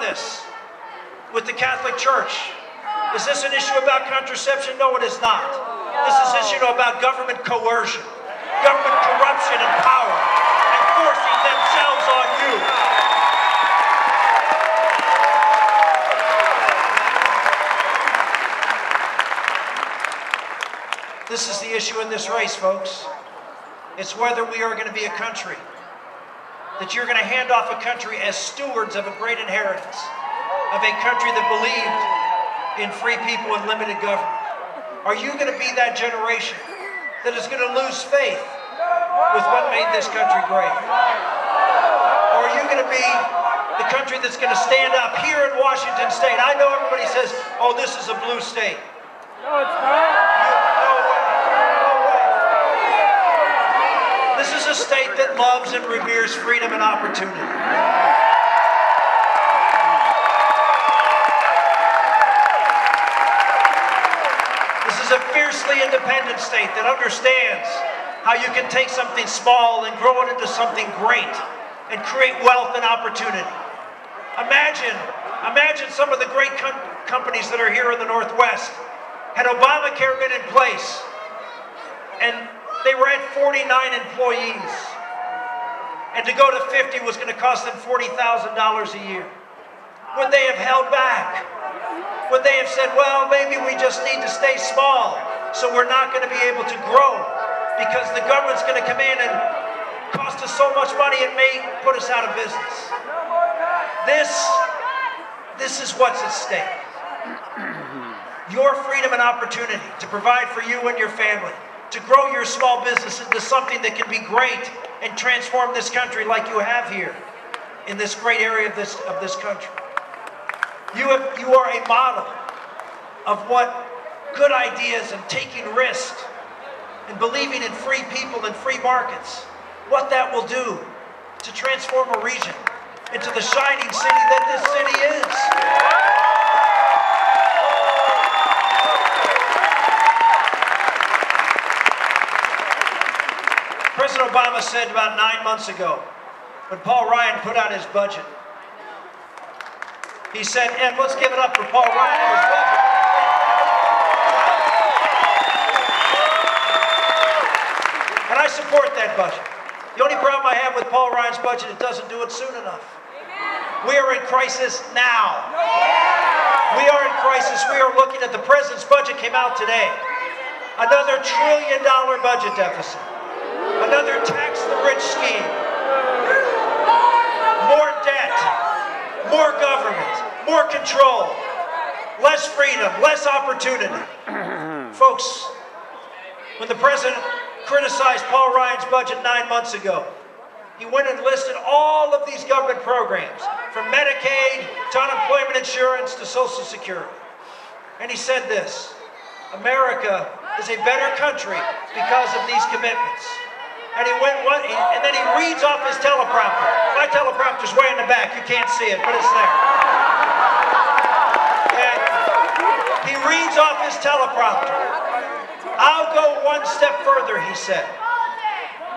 this with the Catholic Church. Is this an issue about contraception? No, it is not. This is an issue about government coercion, government corruption and power, and forcing themselves on you. This is the issue in this race, folks. It's whether we are going to be a country, that you're going to hand off a country as stewards of a great inheritance, of a country that believed in free people and limited government. Are you going to be that generation that is going to lose faith with what made this country great? Or are you going to be the country that's going to stand up here in Washington State? I know everybody says, oh, this is a blue state. No, it's not. This is a state that loves and reveres freedom and opportunity. This is a fiercely independent state that understands how you can take something small and grow it into something great and create wealth and opportunity. Imagine some of the great companies that are here in the Northwest. Had Obamacare been in place and they were at 49 employees, and to go to 50 was going to cost them $40,000 a year. Would they have held back? Would they have said, well, maybe we just need to stay small, so we're not going to be able to grow because the government's going to come in and cost us so much money it may put us out of business? This is what's at stake. Your freedom and opportunity to provide for you and your family, to grow your small business into something that can be great and transform this country like you have here in this great area of this country. You are a model of what good ideas and taking risks and believing in free people and free markets, what that will do to transform a region into the shining city that this city is. President Obama said about 9 months ago, when Paul Ryan put out his budget, he said, and let's give it up for Paul Ryan and his budget. And I support that budget. The only problem I have with Paul Ryan's budget, it doesn't do it soon enough. We are in crisis now. We are in crisis. We are looking at the president's budget came out today. Another $1 trillion budget deficit. Another tax-the-rich scheme. More debt, more government, more control, less freedom, less opportunity. Folks, when the president criticized Paul Ryan's budget 9 months ago, he went and listed all of these government programs, from Medicaid to unemployment insurance to Social Security. And he said this, America is a better country because of these commitments. And then he reads off his teleprompter. My teleprompter's way in the back. You can't see it, but it's there. And he reads off his teleprompter. I'll go one step further, he said.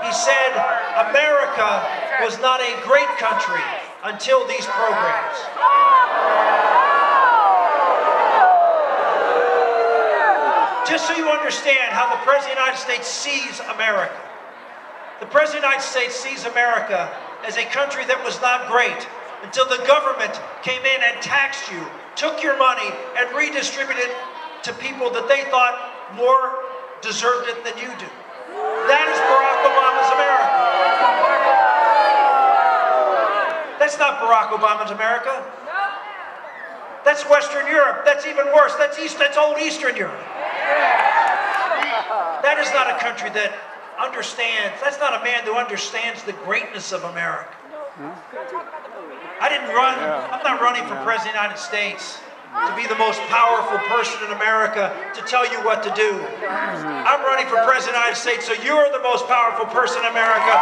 He said, America was not a great country until these programs. Just so you understand how the President of the United States sees America. The President of the United States sees America as a country that was not great until the government came in and taxed you, took your money, and redistributed it to people that they thought more deserved it than you do. That is Barack Obama's America. That's not Barack Obama's America. That's Western Europe. That's even worse. That's old Eastern Europe. That is not a country that understands. That's not a man who understands the greatness of America. I'm not running for President of the United States to be the most powerful person in America to tell you what to do. I'm running for President of the United States so you're the most powerful person in America.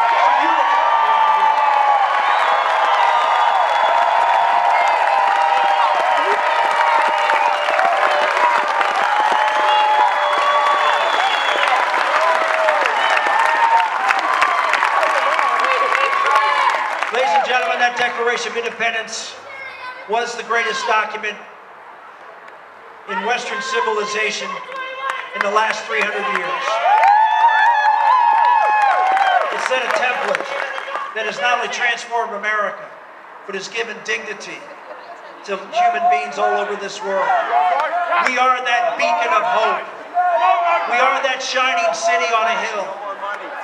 Ladies and gentlemen, that Declaration of Independence was the greatest document in Western civilization in the last 300 years. It set a template that has not only transformed America, but has given dignity to human beings all over this world. We are that beacon of hope. We are that shining city on a hill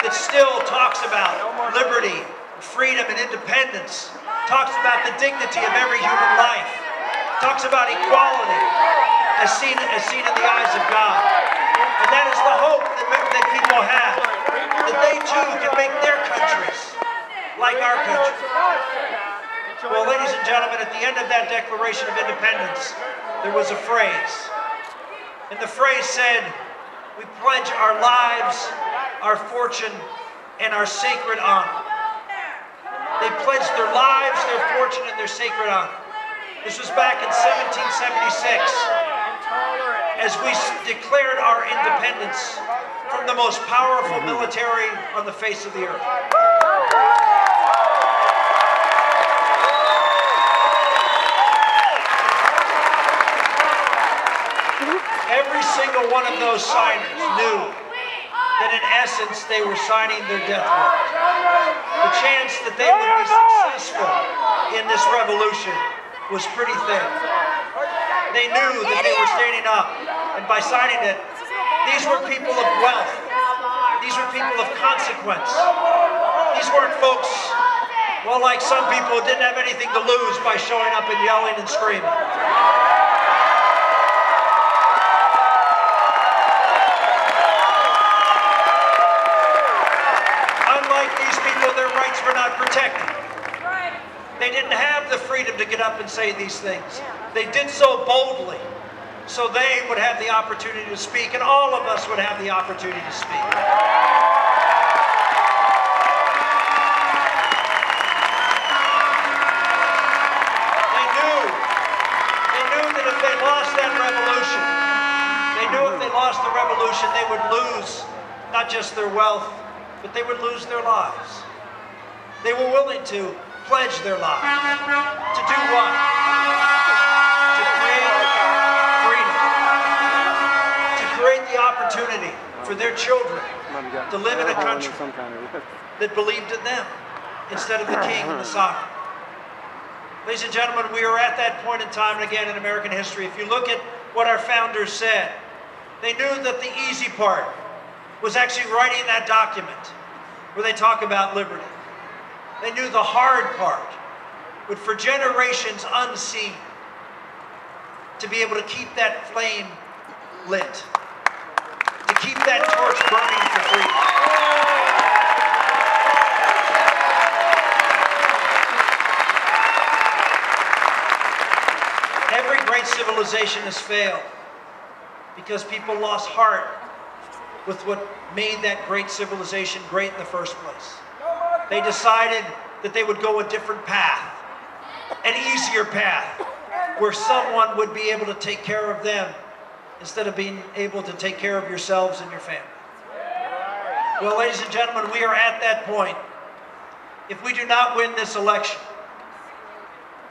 that still talks about liberty, freedom, and independence, talks about the dignity of every human life, talks about equality as seen in the eyes of God. And that is the hope that people have, that they too can make their countries like our country. Well, ladies and gentlemen, at the end of that Declaration of Independence, there was a phrase. And the phrase said, "We pledge our lives, our fortune, and our sacred honor." They pledged their lives, their fortune, and their sacred honor. This was back in 1776, as we declared our independence from the most powerful military on the face of the earth. Every single one of those signers knew that in essence they were signing their death warrant. The chance that they would be successful in this revolution was pretty thin. They knew that they were standing up, and by signing it, these were people of wealth. These were people of consequence. These weren't folks, well, like some people who didn't have anything to lose by showing up and yelling and screaming. Their rights were not protected. They didn't have the freedom to get up and say these things. They did so boldly, so they would have the opportunity to speak, and all of us would have the opportunity to speak. They knew that if they lost that revolution, the revolution, they would lose not just their wealth, but they would lose their lives. They were willing to pledge their lives. To do what? To create freedom. To create the opportunity for their children to live in a country that believed in them instead of the king and the sovereign. Ladies and gentlemen, we are at that point in time and again in American history. If you look at what our founders said, they knew that the easy part was actually writing that document where they talk about liberty. They knew the hard part would, for generations unseen, to be able to keep that flame lit, to keep that torch burning for freedom. Every great civilization has failed because people lost heart with what made that great civilization great in the first place. They decided that they would go a different path, an easier path, where someone would be able to take care of them instead of being able to take care of yourselves and your family. Well, ladies and gentlemen, we are at that point. If we do not win this election,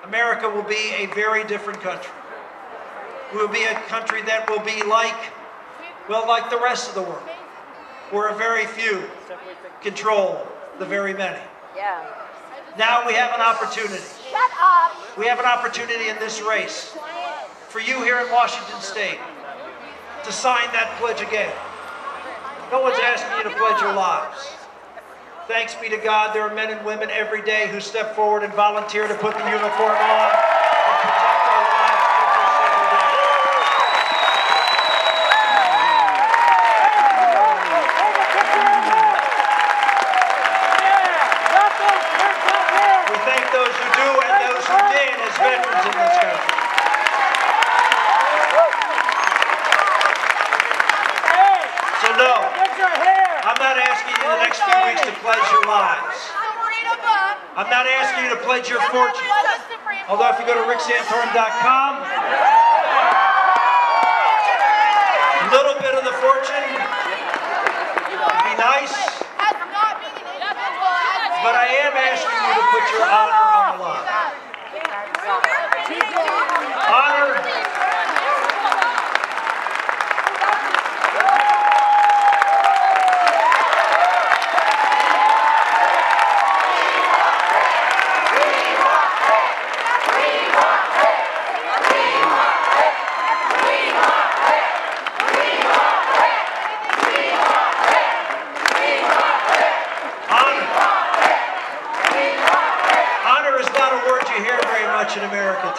America will be a very different country. We will be a country that will be like the rest of the world, where a very few control the very many. Yeah. Now we have an opportunity. Shut up. We have an opportunity in this race for you here in Washington State to sign that pledge again. No one's asking you to pledge your lives. Thanks be to God, there are men and women every day who step forward and volunteer to put the uniform on and protect our lives every single day. We thank those who do and those who did as veterans in this country. So no, I'm not asking you in the next few weeks to pledge your lives. I'm not asking you to pledge your fortune. Although if you go to Santorum.com, a little bit of the fortune would be nice. But I am asking you to put your honor on the line.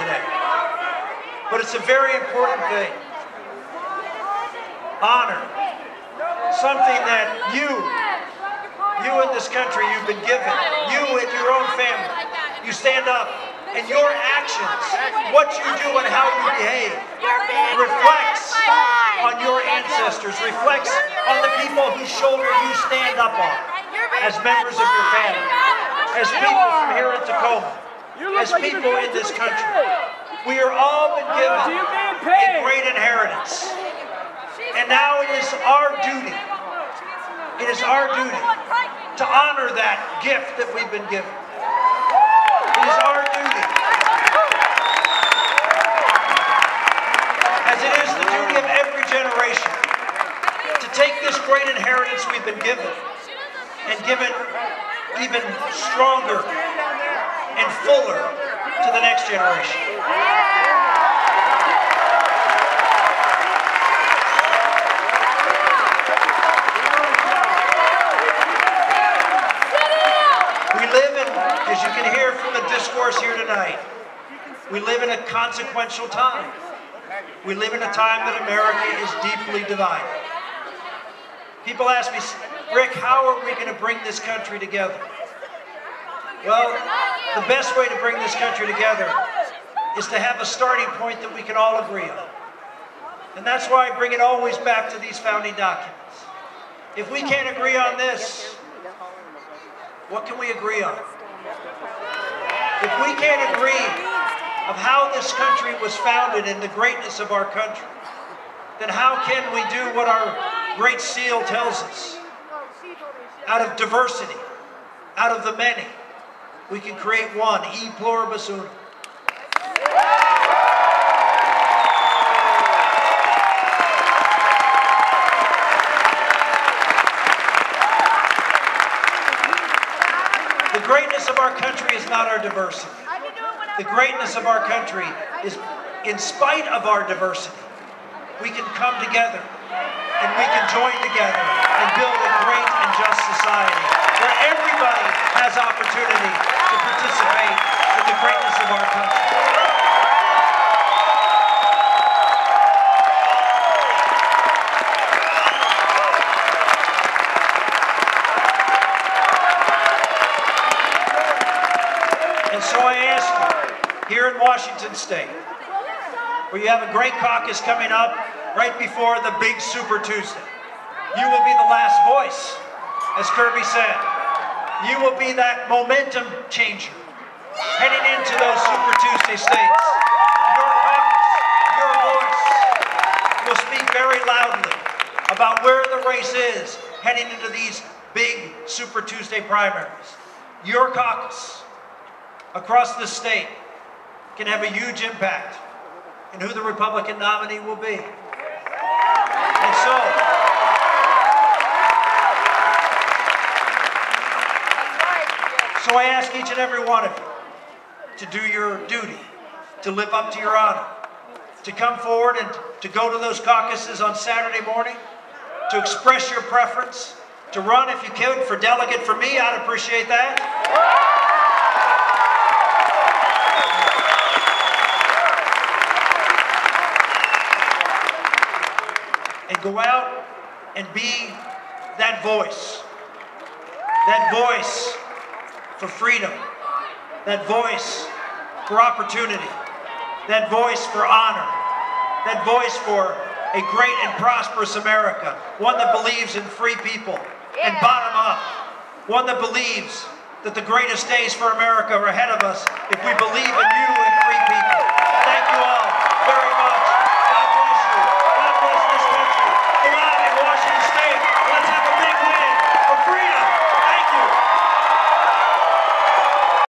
today. But it's a very important thing. Honor. Something that you in this country, you've been given. You in your own family. You stand up, and your actions, what you do and how you behave, reflects on your ancestors, reflects on the people whose shoulder you stand up on as members of your family, as people from here in Tacoma, as people in this country. We are all been given a great inheritance. And now it is our duty, to honor that gift that we've been given. It is our duty, as it is the duty of every generation, to take this great inheritance we've been given and give it even stronger and fuller to the next generation. As you can hear from the discourse here tonight, we live in a consequential time. We live in a time that America is deeply divided. People ask me, Rick, how are we going to bring this country together? Well, the best way to bring this country together is to have a starting point that we can all agree on. And that's why I bring it always back to these founding documents. If we can't agree on this, what can we agree on? If we can't agree of how this country was founded and the greatness of our country, then how can we do what our Great Seal tells us? Out of diversity, out of the many, we can create one, e pluribus unum. The greatness of our country is not our diversity. The greatness of our country is, in spite of our diversity, we can come together and we can join together and build a great and just society where everybody has opportunity to participate in the greatness of our country. So I ask you, here in Washington State, where you have a great caucus coming up right before the big Super Tuesday, you will be the last voice, as Kirby said. You will be that momentum changer heading into those Super Tuesday states. Your caucus, your voice will speak very loudly about where the race is heading into these big Super Tuesday primaries. Your caucus across the state can have a huge impact in who the Republican nominee will be. And so I ask each and every one of you to do your duty, to live up to your honor, to come forward and to go to those caucuses on Saturday morning, to express your preference, to run if you could for delegate for me. I'd appreciate that. And go out and be that voice for freedom, that voice for opportunity, that voice for honor, that voice for a great and prosperous America, one that believes in free people and bottom up, one that believes that the greatest days for America are ahead of us if we believe in